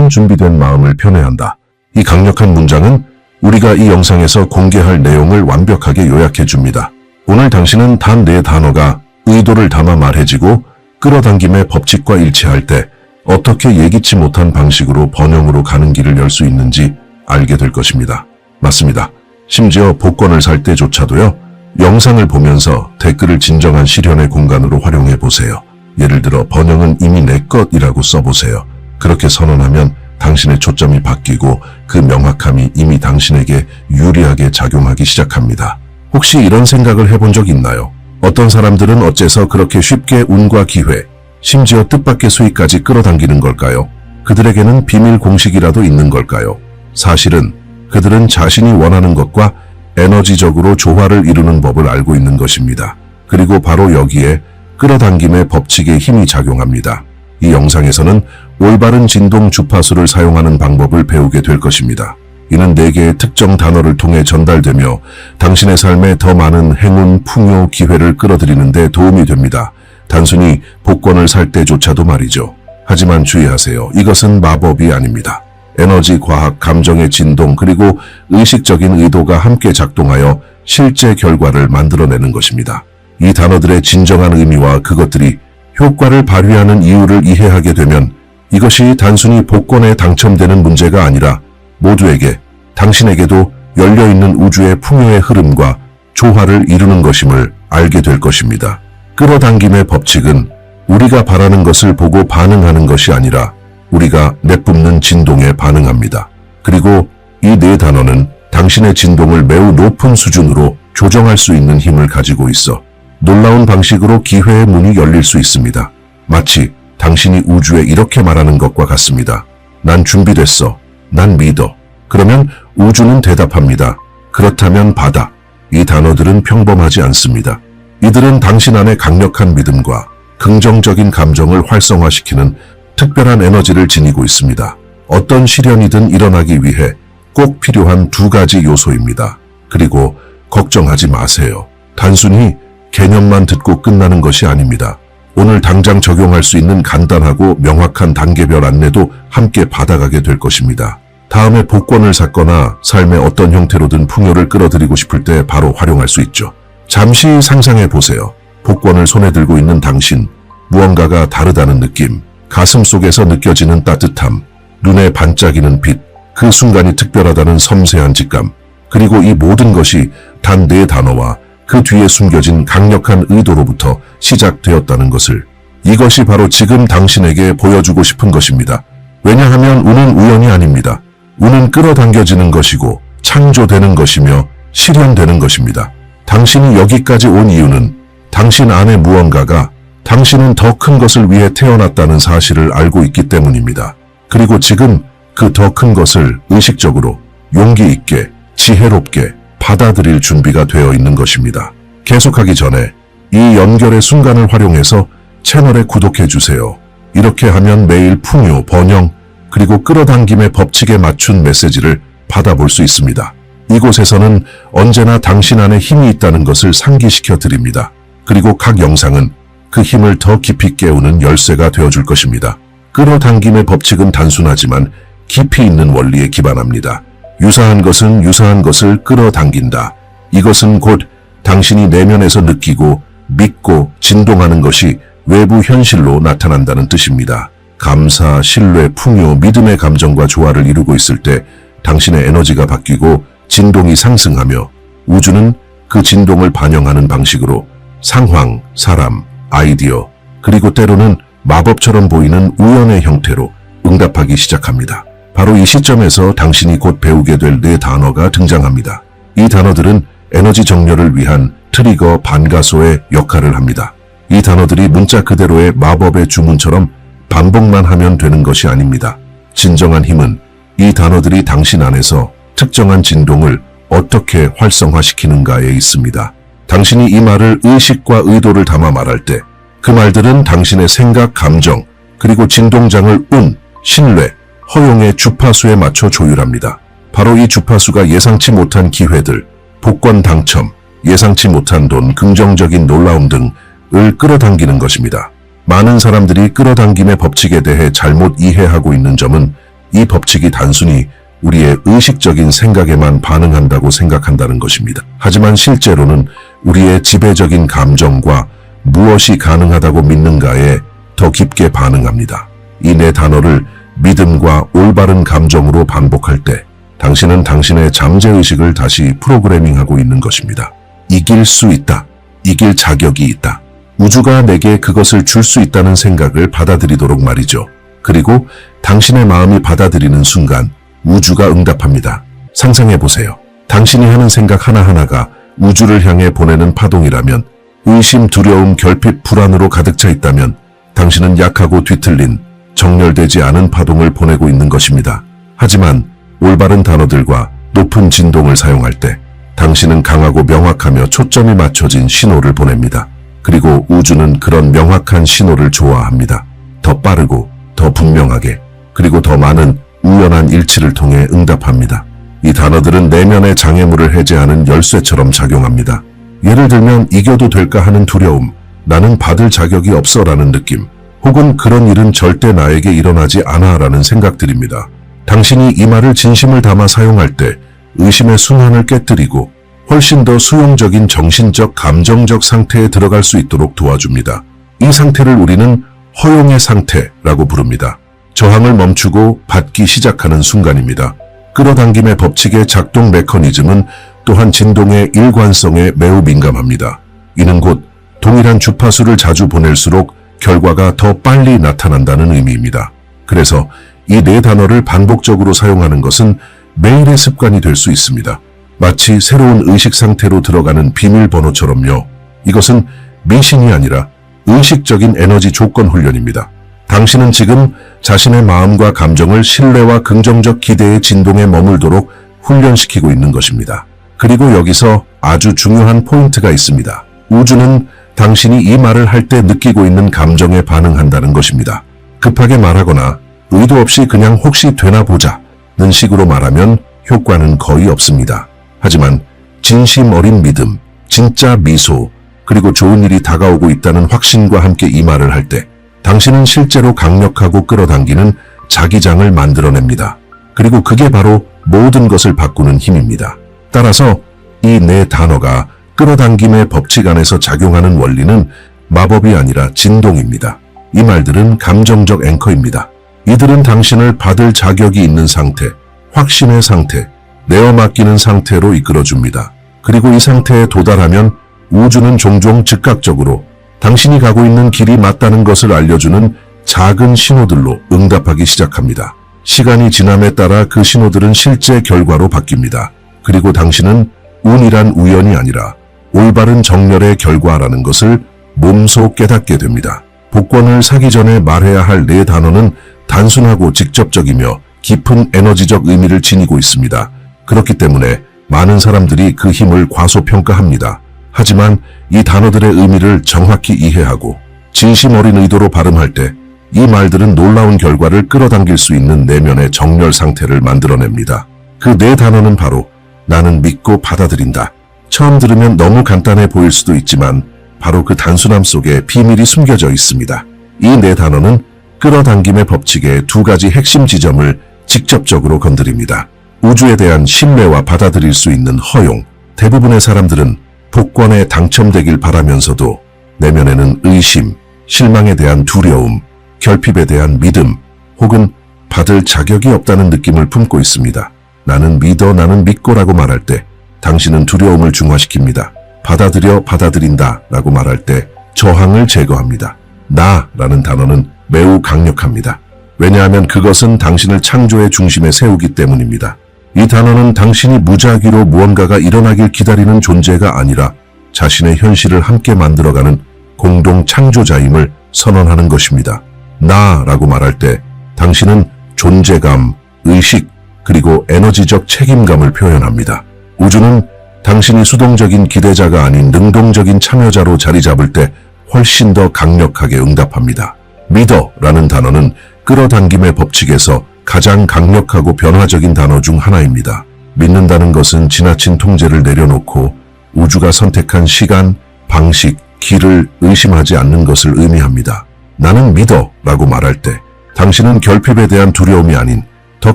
항상 준비된 마음을 편애한다. 이 강력한 문장은 우리가 이 영상에서 공개할 내용을 완벽하게 요약해 줍니다. 오늘 당신은 단 4단어가 의도를 담아 말해지고 끌어당김의 법칙과 일치할 때 어떻게 예기치 못한 방식으로 번영으로 가는 길을 열 수 있는지 알게 될 것입니다. 맞습니다. 심지어 복권을 살 때조차도요. 영상을 보면서 댓글을 진정한 실현의 공간으로 활용해 보세요. 예를 들어 번영은 이미 내 것이라고 써보세요. 그렇게 선언하면 당신의 초점이 바뀌고 그 명확함이 이미 당신에게 유리하게 작용하기 시작합니다. 혹시 이런 생각을 해본 적 있나요? 어떤 사람들은 어째서 그렇게 쉽게 운과 기회, 심지어 뜻밖의 수익까지 끌어당기는 걸까요? 그들에게는 비밀 공식이라도 있는 걸까요? 사실은 그들은 자신이 원하는 것과 에너지적으로 조화를 이루는 법을 알고 있는 것입니다. 그리고 바로 여기에 끌어당김의 법칙의 힘이 작용합니다. 이 영상에서는 올바른 진동 주파수를 사용하는 방법을 배우게 될 것입니다. 이는 4개의 특정 단어를 통해 전달되며 당신의 삶에 더 많은 행운, 풍요, 기회를 끌어들이는 데 도움이 됩니다. 단순히 복권을 살 때조차도 말이죠. 하지만 주의하세요. 이것은 마법이 아닙니다. 에너지, 과학, 감정의 진동, 그리고 의식적인 의도가 함께 작동하여 실제 결과를 만들어내는 것입니다. 이 단어들의 진정한 의미와 그것들이 효과를 발휘하는 이유를 이해하게 되면 이것이 단순히 복권에 당첨되는 문제가 아니라 모두에게, 당신에게도 열려있는 우주의 풍요의 흐름과 조화를 이루는 것임을 알게 될 것입니다. 끌어당김의 법칙은 우리가 바라는 것을 보고 반응하는 것이 아니라 우리가 내뿜는 진동에 반응합니다. 그리고 이 4단어는 당신의 진동을 매우 높은 수준으로 조정할 수 있는 힘을 가지고 있어 놀라운 방식으로 기회의 문이 열릴 수 있습니다. 마치 당신이 우주에 이렇게 말하는 것과 같습니다. 난 준비됐어. 난 믿어. 그러면 우주는 대답합니다. 그렇다면 받아. 이 단어들은 평범하지 않습니다. 이들은 당신 안에 강력한 믿음과 긍정적인 감정을 활성화시키는 특별한 에너지를 지니고 있습니다. 어떤 시련이든 일어나기 위해 꼭 필요한 2가지 요소입니다. 그리고 걱정하지 마세요. 단순히 개념만 듣고 끝나는 것이 아닙니다. 오늘 당장 적용할 수 있는 간단하고 명확한 단계별 안내도 함께 받아가게 될 것입니다. 다음에 복권을 샀거나 삶의 어떤 형태로든 풍요를 끌어들이고 싶을 때 바로 활용할 수 있죠. 잠시 상상해 보세요. 복권을 손에 들고 있는 당신, 무언가가 다르다는 느낌, 가슴 속에서 느껴지는 따뜻함, 눈에 반짝이는 빛, 그 순간이 특별하다는 섬세한 직감, 그리고 이 모든 것이 단 4단어와 그 뒤에 숨겨진 강력한 의도로부터 시작되었다는 것을, 이것이 바로 지금 당신에게 보여주고 싶은 것입니다. 왜냐하면 운은 우연이 아닙니다. 운은 끌어당겨지는 것이고 창조되는 것이며 실현되는 것입니다. 당신이 여기까지 온 이유는 당신 안에 무언가가, 당신은 더 큰 것을 위해 태어났다는 사실을 알고 있기 때문입니다. 그리고 지금 그 더 큰 것을 의식적으로 용기 있게, 지혜롭게 받아들일 준비가 되어 있는 것입니다. 계속하기 전에 이 연결의 순간을 활용해서 채널에 구독해 주세요. 이렇게 하면 매일 풍요, 번영, 그리고 끌어당김의 법칙에 맞춘 메시지를 받아볼 수 있습니다. 이곳에서는 언제나 당신 안에 힘이 있다는 것을 상기시켜 드립니다. 그리고 각 영상은 그 힘을 더 깊이 깨우는 열쇠가 되어줄 것입니다. 끌어당김의 법칙은 단순하지만 깊이 있는 원리에 기반합니다. 유사한 것은 유사한 것을 끌어당긴다. 이것은 곧 당신이 내면에서 느끼고 믿고 진동하는 것이 외부 현실로 나타난다는 뜻입니다. 감사, 신뢰, 풍요, 믿음의 감정과 조화를 이루고 있을 때 당신의 에너지가 바뀌고 진동이 상승하며 우주는 그 진동을 반영하는 방식으로 상황, 사람, 아이디어, 그리고 때로는 마법처럼 보이는 우연의 형태로 응답하기 시작합니다. 바로 이 시점에서 당신이 곧 배우게 될 4단어가 등장합니다. 이 단어들은 에너지 정렬을 위한 트리거 반가소의 역할을 합니다. 이 단어들이 문자 그대로의 마법의 주문처럼 반복만 하면 되는 것이 아닙니다. 진정한 힘은 이 단어들이 당신 안에서 특정한 진동을 어떻게 활성화시키는가에 있습니다. 당신이 이 말을 의식과 의도를 담아 말할 때 그 말들은 당신의 생각, 감정, 그리고 진동장을 운, 신뢰, 허용의 주파수에 맞춰 조율합니다. 바로 이 주파수가 예상치 못한 기회들, 복권 당첨, 예상치 못한 돈, 긍정적인 놀라움 등을 끌어당기는 것입니다. 많은 사람들이 끌어당김의 법칙에 대해 잘못 이해하고 있는 점은 이 법칙이 단순히 우리의 의식적인 생각에만 반응한다고 생각한다는 것입니다. 하지만 실제로는 우리의 지배적인 감정과 무엇이 가능하다고 믿는가에 더 깊게 반응합니다. 이 네 단어를 믿음과 올바른 감정으로 반복할 때 당신은 당신의 잠재의식을 다시 프로그래밍하고 있는 것입니다. 이길 수 있다. 이길 자격이 있다. 우주가 내게 그것을 줄 수 있다는 생각을 받아들이도록 말이죠. 그리고 당신의 마음이 받아들이는 순간 우주가 응답합니다. 상상해보세요. 당신이 하는 생각 하나하나가 우주를 향해 보내는 파동이라면, 의심, 두려움, 결핍, 불안으로 가득 차 있다면 당신은 약하고 뒤틀린, 정렬되지 않은 파동을 보내고 있는 것입니다. 하지만 올바른 단어들과 높은 진동을 사용할 때 당신은 강하고 명확하며 초점이 맞춰진 신호를 보냅니다. 그리고 우주는 그런 명확한 신호를 좋아합니다. 더 빠르고 더 분명하게, 그리고 더 많은 우연한 일치를 통해 응답합니다. 이 단어들은 내면의 장애물을 해제하는 열쇠처럼 작용합니다. 예를 들면 이겨도 될까 하는 두려움, 나는 받을 자격이 없어 라는 느낌, 혹은 그런 일은 절대 나에게 일어나지 않아 라는 생각들입니다. 당신이 이 말을 진심을 담아 사용할 때 의심의 순환을 깨뜨리고 훨씬 더 수용적인 정신적, 감정적 상태에 들어갈 수 있도록 도와줍니다. 이 상태를 우리는 허용의 상태라고 부릅니다. 저항을 멈추고 받기 시작하는 순간입니다. 끌어당김의 법칙의 작동 메커니즘은 또한 진동의 일관성에 매우 민감합니다. 이는 곧 동일한 주파수를 자주 보낼수록 결과가 더 빨리 나타난다는 의미입니다. 그래서 이 네 단어를 반복적으로 사용하는 것은 매일의 습관이 될 수 있습니다. 마치 새로운 의식 상태로 들어가는 비밀번호처럼요. 이것은 미신이 아니라 의식적인 에너지 조건 훈련입니다. 당신은 지금 자신의 마음과 감정을 신뢰와 긍정적 기대의 진동에 머물도록 훈련시키고 있는 것입니다. 그리고 여기서 아주 중요한 포인트가 있습니다. 우주는 당신이 이 말을 할 때 느끼고 있는 감정에 반응한다는 것입니다. 급하게 말하거나 의도 없이 그냥 혹시 되나 보자는 식으로 말하면 효과는 거의 없습니다. 하지만 진심 어린 믿음, 진짜 미소, 그리고 좋은 일이 다가오고 있다는 확신과 함께 이 말을 할 때 당신은 실제로 강력하고 끌어당기는 자기장을 만들어냅니다. 그리고 그게 바로 모든 것을 바꾸는 힘입니다. 따라서 이 네 단어가 끌어당김의 법칙 안에서 작용하는 원리는 마법이 아니라 진동입니다. 이 말들은 감정적 앵커입니다. 이들은 당신을 받을 자격이 있는 상태, 확신의 상태, 내어 맡기는 상태로 이끌어줍니다. 그리고 이 상태에 도달하면 우주는 종종 즉각적으로 당신이 가고 있는 길이 맞다는 것을 알려주는 작은 신호들로 응답하기 시작합니다. 시간이 지남에 따라 그 신호들은 실제 결과로 바뀝니다. 그리고 당신은 운이란 우연이 아니라 올바른 정렬의 결과라는 것을 몸소 깨닫게 됩니다. 복권을 사기 전에 말해야 할 네 단어는 단순하고 직접적이며 깊은 에너지적 의미를 지니고 있습니다. 그렇기 때문에 많은 사람들이 그 힘을 과소평가합니다. 하지만 이 단어들의 의미를 정확히 이해하고 진심 어린 의도로 발음할 때 이 말들은 놀라운 결과를 끌어당길 수 있는 내면의 정렬 상태를 만들어냅니다. 그 네 단어는 바로 나는 믿고 받아들인다. 처음 들으면 너무 간단해 보일 수도 있지만 바로 그 단순함 속에 비밀이 숨겨져 있습니다. 이 네 단어는 끌어당김의 법칙의 두 가지 핵심 지점을 직접적으로 건드립니다. 우주에 대한 신뢰와 받아들일 수 있는 허용. 대부분의 사람들은 복권에 당첨되길 바라면서도 내면에는 의심, 실망에 대한 두려움, 결핍에 대한 믿음, 혹은 받을 자격이 없다는 느낌을 품고 있습니다. 나는 믿어, 나는 믿고라고 말할 때 당신은 두려움을 중화시킵니다. 받아들여, 받아들인다 라고 말할 때 저항을 제거합니다. 나라는 단어는 매우 강력합니다. 왜냐하면 그것은 당신을 창조의 중심에 세우기 때문입니다. 이 단어는 당신이 무작위로 무언가가 일어나길 기다리는 존재가 아니라 자신의 현실을 함께 만들어가는 공동 창조자임을 선언하는 것입니다. 나라고 말할 때 당신은 존재감, 의식, 그리고 에너지적 책임감을 표현합니다. 우주는 당신이 수동적인 기대자가 아닌 능동적인 참여자로 자리 잡을 때 훨씬 더 강력하게 응답합니다. 믿어라는 단어는 끌어당김의 법칙에서 가장 강력하고 변화적인 단어 중 하나입니다. 믿는다는 것은 지나친 통제를 내려놓고 우주가 선택한 시간, 방식, 길을 의심하지 않는 것을 의미합니다. 나는 믿어 라고 말할 때 당신은 결핍에 대한 두려움이 아닌 더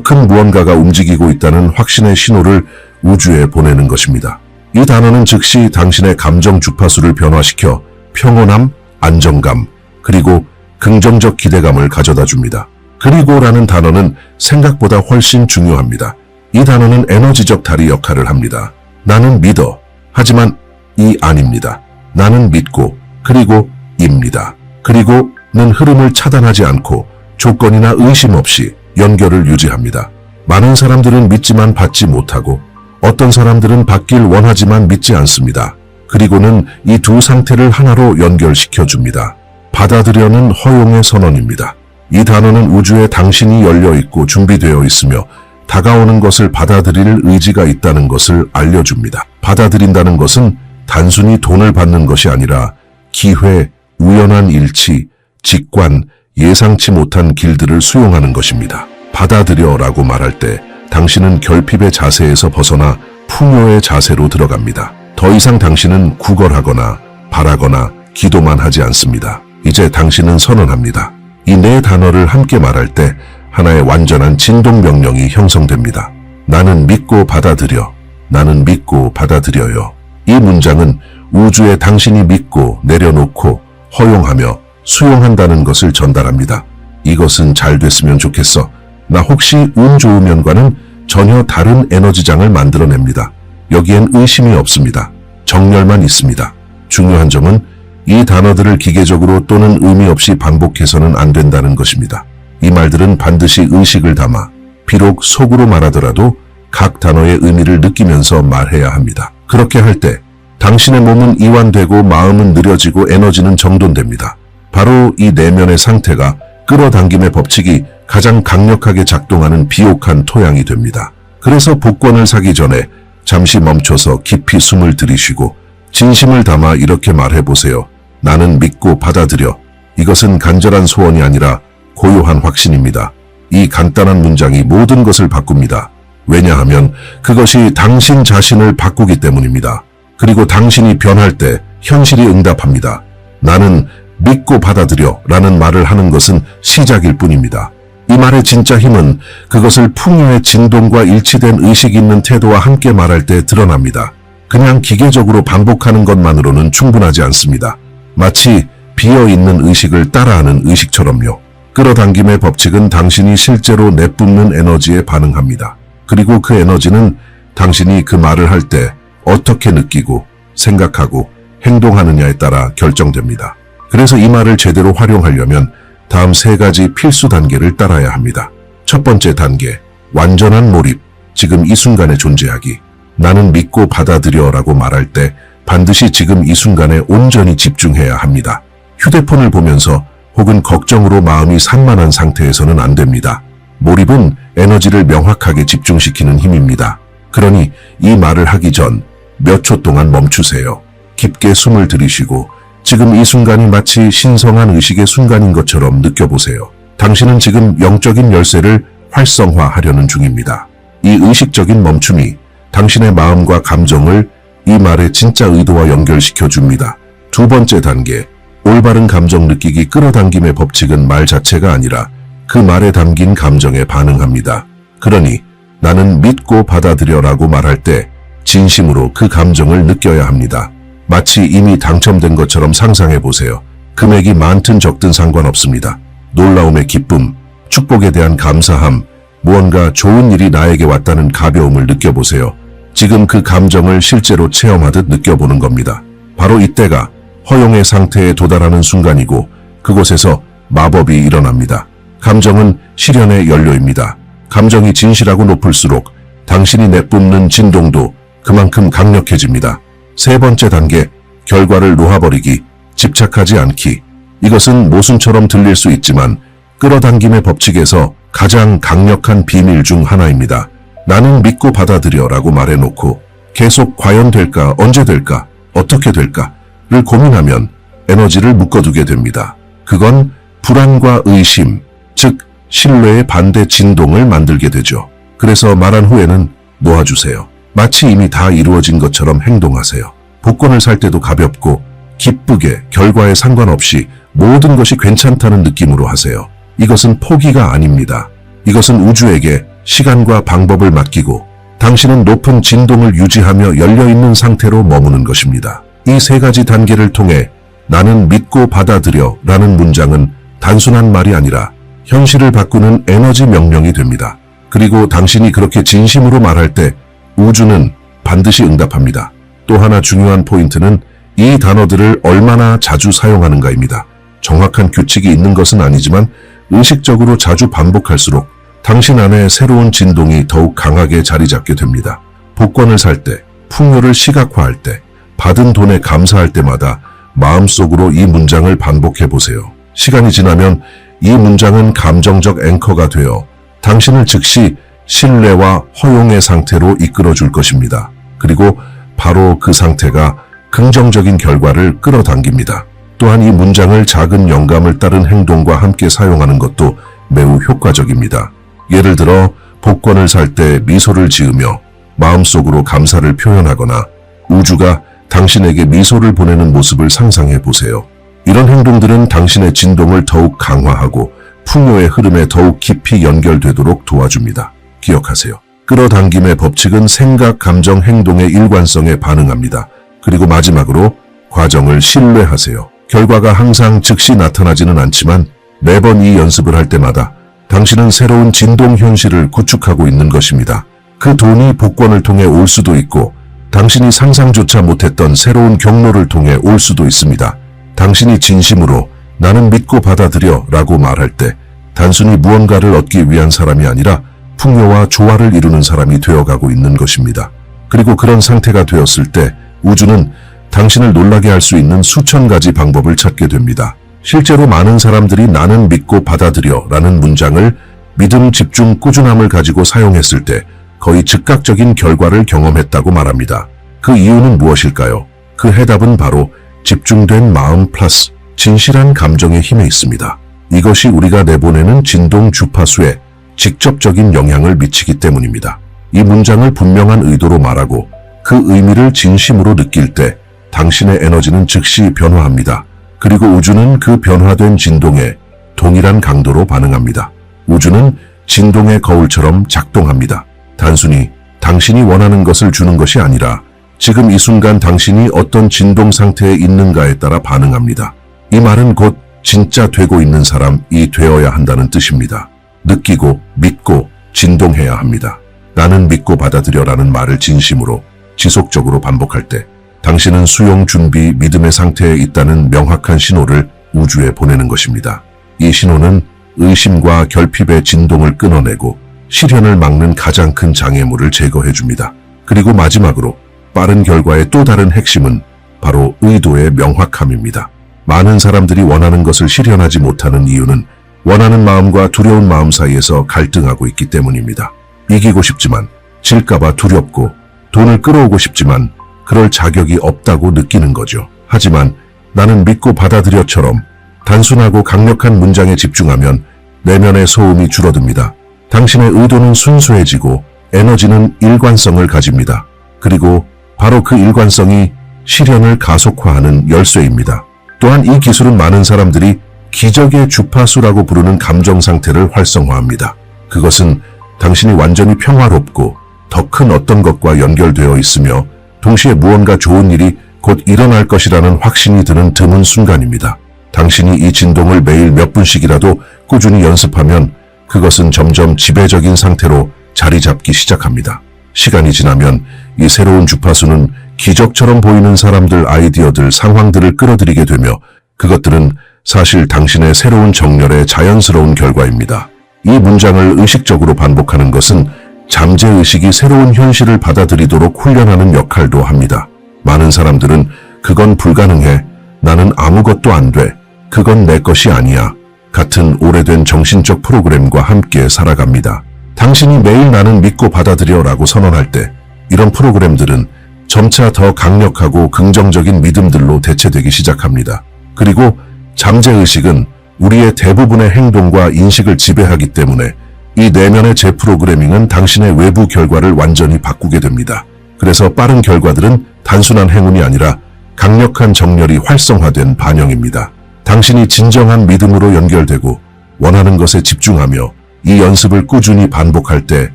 큰 무언가가 움직이고 있다는 확신의 신호를 우주에 보내는 것입니다. 이 단어는 즉시 당신의 감정 주파수를 변화시켜 평온함, 안정감, 그리고 긍정적 기대감을 가져다 줍니다. 그리고라는 단어는 생각보다 훨씬 중요합니다. 이 단어는 에너지적 다리 역할을 합니다. 나는 믿어. 하지만 이 아닙니다. 나는 믿고, 그리고 입니다. 그리고는 흐름을 차단하지 않고 조건이나 의심 없이 연결을 유지합니다. 많은 사람들은 믿지만 받지 못하고 어떤 사람들은 받길 원하지만 믿지 않습니다. 그리고는 이 두 상태를 하나로 연결시켜 줍니다. 받아들여는 허용의 선언입니다. 이 단어는 우주에 당신이 열려 있고 준비되어 있으며 다가오는 것을 받아들일 의지가 있다는 것을 알려줍니다. 받아들인다는 것은 단순히 돈을 받는 것이 아니라 기회, 우연한 일치, 직관, 예상치 못한 길들을 수용하는 것입니다. 받아들여라고 말할 때 당신은 결핍의 자세에서 벗어나 풍요의 자세로 들어갑니다. 더 이상 당신은 구걸하거나 바라거나 기도만 하지 않습니다. 이제 당신은 선언합니다. 이 네 단어를 함께 말할 때 하나의 완전한 진동 명령이 형성됩니다. 나는 믿고 받아들여. 나는 믿고 받아들여요. 이 문장은 우주에 당신이 믿고 내려놓고 허용하며 수용한다는 것을 전달합니다. 이것은 잘 됐으면 좋겠어. 나 혹시 운 좋으면과는 전혀 다른 에너지장을 만들어냅니다. 여기엔 의심이 없습니다. 정열만 있습니다. 중요한 점은 이 단어들을 기계적으로 또는 의미 없이 반복해서는 안 된다는 것입니다. 이 말들은 반드시 의식을 담아 비록 속으로 말하더라도 각 단어의 의미를 느끼면서 말해야 합니다. 그렇게 할 때 당신의 몸은 이완되고 마음은 느려지고 에너지는 정돈됩니다. 바로 이 내면의 상태가 끌어당김의 법칙이 가장 강력하게 작동하는 비옥한 토양이 됩니다. 그래서 복권을 사기 전에 잠시 멈춰서 깊이 숨을 들이쉬고 진심을 담아 이렇게 말해보세요. 나는 믿고 받아들여. 이것은 간절한 소원이 아니라 고요한 확신입니다. 이 간단한 문장이 모든 것을 바꿉니다. 왜냐하면 그것이 당신 자신을 바꾸기 때문입니다. 그리고 당신이 변할 때 현실이 응답합니다. 나는 믿고 받아들여 라는 말을 하는 것은 시작일 뿐입니다. 이 말의 진짜 힘은 그것을 풍요의 진동과 일치된 의식 있는 태도와 함께 말할 때 드러납니다. 그냥 기계적으로 반복하는 것만으로는 충분하지 않습니다. 마치 비어있는 의식을 따라하는 의식처럼요. 끌어당김의 법칙은 당신이 실제로 내뿜는 에너지에 반응합니다. 그리고 그 에너지는 당신이 그 말을 할 때 어떻게 느끼고 생각하고 행동하느냐에 따라 결정됩니다. 그래서 이 말을 제대로 활용하려면 다음 세 가지 필수 단계를 따라야 합니다. 첫 번째 단계, 완전한 몰입, 지금 이 순간에 존재하기. 나는 믿고 받아들여 라고 말할 때 반드시 지금 이 순간에 온전히 집중해야 합니다. 휴대폰을 보면서 혹은 걱정으로 마음이 산만한 상태에서는 안 됩니다. 몰입은 에너지를 명확하게 집중시키는 힘입니다. 그러니 이 말을 하기 전 몇 초 동안 멈추세요. 깊게 숨을 들이쉬고 지금 이 순간이 마치 신성한 의식의 순간인 것처럼 느껴보세요. 당신은 지금 영적인 열쇠를 활성화하려는 중입니다. 이 의식적인 멈춤이 당신의 마음과 감정을 이 말의 진짜 의도와 연결시켜 줍니다. 두 번째 단계, 올바른 감정 느끼기. 끌어당김의 법칙은 말 자체가 아니라 그 말에 담긴 감정에 반응합니다. 그러니 나는 믿고 받아들여라고 말할 때 진심으로 그 감정을 느껴야 합니다. 마치 이미 당첨된 것처럼 상상해 보세요. 금액이 많든 적든 상관없습니다. 놀라움의 기쁨, 축복에 대한 감사함, 무언가 좋은 일이 나에게 왔다는 가벼움을 느껴보세요. 지금 그 감정을 실제로 체험하듯 느껴보는 겁니다. 바로 이때가 허용의 상태에 도달하는 순간이고 그곳에서 마법이 일어납니다. 감정은 실현의 연료입니다. 감정이 진실하고 높을수록 당신이 내뿜는 진동도 그만큼 강력해집니다. 세 번째 단계, 결과를 놓아버리기, 집착하지 않기. 이것은 모순처럼 들릴 수 있지만 끌어당김의 법칙에서 가장 강력한 비밀 중 하나입니다. 나는 믿고 받아들여라고 말해놓고 계속 과연 될까, 언제 될까, 어떻게 될까를 고민하면 에너지를 묶어두게 됩니다. 그건 불안과 의심, 즉 신뢰의 반대 진동을 만들게 되죠. 그래서 말한 후에는 놓아주세요. 마치 이미 다 이루어진 것처럼 행동하세요. 복권을 살 때도 가볍고 기쁘게 결과에 상관없이 모든 것이 괜찮다는 느낌으로 하세요. 이것은 포기가 아닙니다. 이것은 우주에게 시간과 방법을 맡기고 당신은 높은 진동을 유지하며 열려있는 상태로 머무는 것입니다. 이 세 가지 단계를 통해 나는 믿고 받아들여 라는 문장은 단순한 말이 아니라 현실을 바꾸는 에너지 명령이 됩니다. 그리고 당신이 그렇게 진심으로 말할 때 우주는 반드시 응답합니다. 또 하나 중요한 포인트는 이 단어들을 얼마나 자주 사용하는가입니다. 정확한 규칙이 있는 것은 아니지만 의식적으로 자주 반복할수록 당신 안에 새로운 진동이 더욱 강하게 자리 잡게 됩니다. 복권을 살 때, 풍요를 시각화할 때, 받은 돈에 감사할 때마다 마음속으로 이 문장을 반복해 보세요. 시간이 지나면 이 문장은 감정적 앵커가 되어 당신을 즉시 신뢰와 허용의 상태로 이끌어 줄 것입니다. 그리고 바로 그 상태가 긍정적인 결과를 끌어당깁니다. 또한 이 문장을 작은 영감을 따른 행동과 함께 사용하는 것도 매우 효과적입니다. 예를 들어 복권을 살 때 미소를 지으며 마음속으로 감사를 표현하거나 우주가 당신에게 미소를 보내는 모습을 상상해 보세요. 이런 행동들은 당신의 진동을 더욱 강화하고 풍요의 흐름에 더욱 깊이 연결되도록 도와줍니다. 기억하세요. 끌어당김의 법칙은 생각, 감정, 행동의 일관성에 반응합니다. 그리고 마지막으로 과정을 신뢰하세요. 결과가 항상 즉시 나타나지는 않지만 매번 이 연습을 할 때마다 당신은 새로운 진동 현실을 구축하고 있는 것입니다. 그 돈이 복권을 통해 올 수도 있고 당신이 상상조차 못했던 새로운 경로를 통해 올 수도 있습니다. 당신이 진심으로 나는 믿고 받아들여 라고 말할 때 단순히 무언가를 얻기 위한 사람이 아니라 풍요와 조화를 이루는 사람이 되어가고 있는 것입니다. 그리고 그런 상태가 되었을 때 우주는 당신을 놀라게 할 수 있는 수천 가지 방법을 찾게 됩니다. 실제로 많은 사람들이 나는 믿고 받아들여 라는 문장을 믿음, 집중, 꾸준함을 가지고 사용했을 때 거의 즉각적인 결과를 경험했다고 말합니다. 그 이유는 무엇일까요? 그 해답은 바로 집중된 마음 플러스 진실한 감정의 힘에 있습니다. 이것이 우리가 내보내는 진동 주파수에 직접적인 영향을 미치기 때문입니다. 이 문장을 분명한 의도로 말하고 그 의미를 진심으로 느낄 때 당신의 에너지는 즉시 변화합니다. 그리고 우주는 그 변화된 진동에 동일한 강도로 반응합니다. 우주는 진동의 거울처럼 작동합니다. 단순히 당신이 원하는 것을 주는 것이 아니라 지금 이 순간 당신이 어떤 진동 상태에 있는가에 따라 반응합니다. 이 말은 곧 진짜 되고 있는 사람이 되어야 한다는 뜻입니다. 느끼고 믿고 진동해야 합니다. 나는 믿고 받아들여라는 말을 진심으로 지속적으로 반복할 때 당신은 수용 준비, 믿음의 상태에 있다는 명확한 신호를 우주에 보내는 것입니다. 이 신호는 의심과 결핍의 진동을 끊어내고 실현을 막는 가장 큰 장애물을 제거해줍니다. 그리고 마지막으로 빠른 결과의 또 다른 핵심은 바로 의도의 명확함입니다. 많은 사람들이 원하는 것을 실현하지 못하는 이유는 원하는 마음과 두려운 마음 사이에서 갈등하고 있기 때문입니다. 이기고 싶지만 질까봐 두렵고 돈을 끌어오고 싶지만 그럴 자격이 없다고 느끼는 거죠. 하지만 나는 믿고 받아들여처럼 단순하고 강력한 문장에 집중하면 내면의 소음이 줄어듭니다. 당신의 의도는 순수해지고 에너지는 일관성을 가집니다. 그리고 바로 그 일관성이 실현을 가속화하는 열쇠입니다. 또한 이 기술은 많은 사람들이 기적의 주파수라고 부르는 감정 상태를 활성화합니다. 그것은 당신이 완전히 평화롭고 더 큰 어떤 것과 연결되어 있으며 동시에 무언가 좋은 일이 곧 일어날 것이라는 확신이 드는 드문 순간입니다. 당신이 이 진동을 매일 몇 분씩이라도 꾸준히 연습하면 그것은 점점 지배적인 상태로 자리 잡기 시작합니다. 시간이 지나면 이 새로운 주파수는 기적처럼 보이는 사람들, 아이디어들, 상황들을 끌어들이게 되며 그것들은 사실 당신의 새로운 정렬의 자연스러운 결과입니다. 이 문장을 의식적으로 반복하는 것은 잠재의식이 새로운 현실을 받아들이도록 훈련하는 역할도 합니다. 많은 사람들은 그건 불가능해, 나는 아무것도 안 돼, 그건 내 것이 아니야 같은 오래된 정신적 프로그램과 함께 살아갑니다. 당신이 매일 나는 믿고 받아들여 라고 선언할 때 이런 프로그램들은 점차 더 강력하고 긍정적인 믿음들로 대체되기 시작합니다. 그리고 잠재의식은 우리의 대부분의 행동과 인식을 지배하기 때문에 이 내면의 재프로그래밍은 당신의 외부 결과를 완전히 바꾸게 됩니다. 그래서 빠른 결과들은 단순한 행운이 아니라 강력한 정렬이 활성화된 반영입니다. 당신이 진정한 믿음으로 연결되고 원하는 것에 집중하며 이 연습을 꾸준히 반복할 때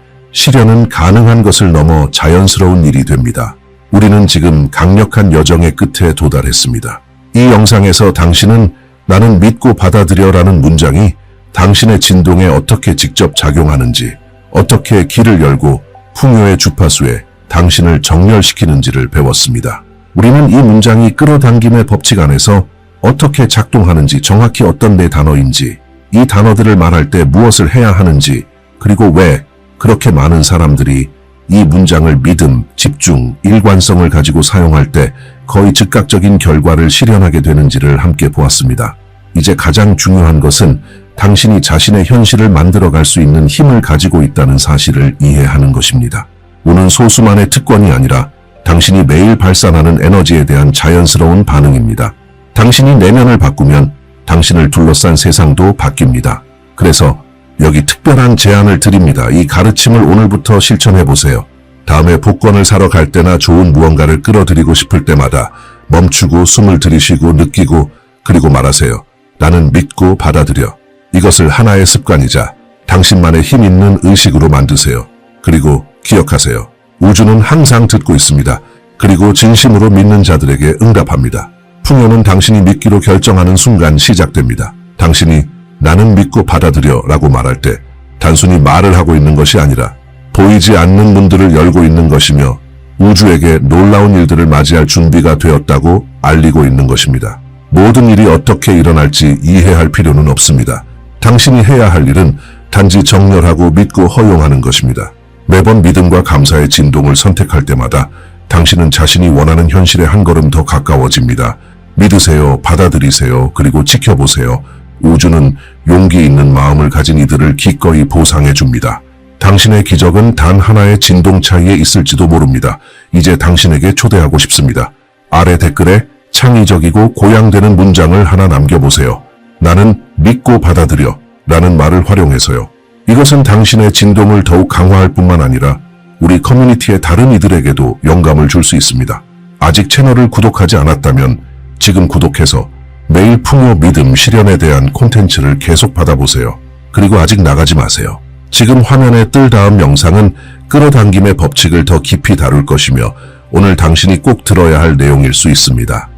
실현은 가능한 것을 넘어 자연스러운 일이 됩니다. 우리는 지금 강력한 여정의 끝에 도달했습니다. 이 영상에서 당신은 나는 믿고 받아들여라는 문장이 당신의 진동에 어떻게 직접 작용하는지, 어떻게 길을 열고 풍요의 주파수에 당신을 정렬시키는지를 배웠습니다. 우리는 이 문장이 끌어당김의 법칙 안에서 어떻게 작동하는지, 정확히 어떤 네 단어인지, 이 단어들을 말할 때 무엇을 해야 하는지, 그리고 왜 그렇게 많은 사람들이 이 문장을 믿음, 집중, 일관성을 가지고 사용할 때 거의 즉각적인 결과를 실현하게 되는지를 함께 보았습니다. 이제 가장 중요한 것은 당신이 자신의 현실을 만들어갈 수 있는 힘을 가지고 있다는 사실을 이해하는 것입니다. 운은 소수만의 특권이 아니라 당신이 매일 발산하는 에너지에 대한 자연스러운 반응입니다. 당신이 내면을 바꾸면 당신을 둘러싼 세상도 바뀝니다. 그래서 여기 특별한 제안을 드립니다. 이 가르침을 오늘부터 실천해 보세요. 다음에 복권을 사러 갈 때나 좋은 무언가를 끌어들이고 싶을 때마다 멈추고 숨을 들이쉬고 느끼고 그리고 말하세요. 나는 믿고 받아들여. 이것을 하나의 습관이자 당신만의 힘 있는 의식으로 만드세요. 그리고 기억하세요. 우주는 항상 듣고 있습니다. 그리고 진심으로 믿는 자들에게 응답합니다. 풍요는 당신이 믿기로 결정하는 순간 시작됩니다. 당신이 나는 믿고 받아들여 라고 말할 때 단순히 말을 하고 있는 것이 아니라 보이지 않는 문들을 열고 있는 것이며 우주에게 놀라운 일들을 맞이할 준비가 되었다고 알리고 있는 것입니다. 모든 일이 어떻게 일어날지 이해할 필요는 없습니다. 당신이 해야 할 일은 단지 정렬하고 믿고 허용하는 것입니다. 매번 믿음과 감사의 진동을 선택할 때마다 당신은 자신이 원하는 현실에 한 걸음 더 가까워집니다. 믿으세요, 받아들이세요, 그리고 지켜보세요. 우주는 용기 있는 마음을 가진 이들을 기꺼이 보상해 줍니다. 당신의 기적은 단 하나의 진동 차이에 있을지도 모릅니다. 이제 당신에게 초대하고 싶습니다. 아래 댓글에 창의적이고 고양되는 문장을 하나 남겨보세요. 나는 믿고 받아들여 라는 말을 활용해서요. 이것은 당신의 진동을 더욱 강화할 뿐만 아니라 우리 커뮤니티의 다른 이들에게도 영감을 줄 수 있습니다. 아직 채널을 구독하지 않았다면 지금 구독해서 매일 풍요, 믿음, 실현에 대한 콘텐츠를 계속 받아보세요. 그리고 아직 나가지 마세요. 지금 화면에 뜰 다음 영상은 끌어당김의 법칙을 더 깊이 다룰 것이며 오늘 당신이 꼭 들어야 할 내용일 수 있습니다.